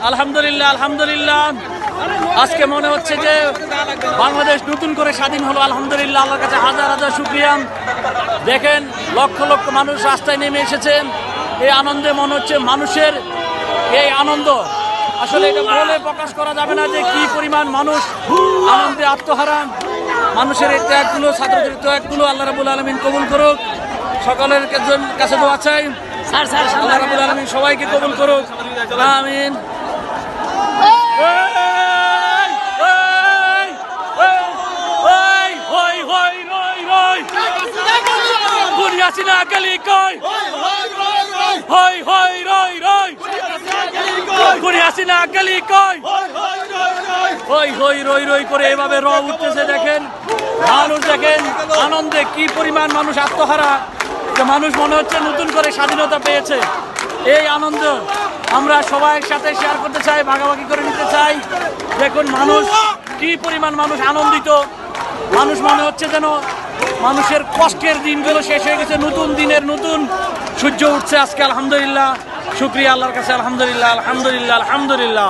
আলহামদুলিল্লাহ আলহামদুলিল্লাহ। আজকে মনে হচ্ছে যে বাংলাদেশ নতুন করে স্বাধীন হলো, আলহামদুলিল্লাহ। আল্লাহর কাছে হাজার হাজার শুকরিয়া। দেখেন লক্ষ লক্ষ মানুষ রাস্তায় নেমে এসেছেন। এই আনন্দে মনে হচ্ছে মানুষের এই আনন্দ আসলে এটা বলে প্রকাশ করা যাবে না যে কি পরিমাণ মানুষ আনন্দে আত্মহারা। মানুষের এই ত্যাগগুলো, ছাত্রদের ত্যাগগুলো আল্লাহ রাব্বুল আলামিন কবুল করুক। সকলের কাছে দোয়া চাই, আল্লাহ রাব্বুল আলামিন সবাইকে কবুল করুক, আমিন। হাসিনা গলি কই, হই হই রই রই, গুড়ি হাসিনা গলি কই, হই হই রই রই করে এভাবে র উঠতেছে। দেখেন মানুষ, দেখেন আনন্দে কি পরিমাণ মানুষ আত্মহারা। যে মানুষ মনে হচ্ছে নতুন করে স্বাধীনতা পেয়েছে। এই আনন্দ আমরা সবাই সাথে শেয়ার করতে চাই, ভাগাভাগি করে নিতে চাই। দেখুন মানুষ কি পরিমাণ মানুষ আনন্দিত। মানুষ মনে হচ্ছে যেন মানুষের কষ্টের দিনগুলো শেষ হয়ে গেছে, নতুন দিনের নতুন সূর্য উঠছে আজকে। আলহামদুলিল্লাহ, শুকরিয়া আল্লাহর কাছে, আলহামদুলিল্লাহ আলহামদুলিল্লাহ আলহামদুলিল্লাহ।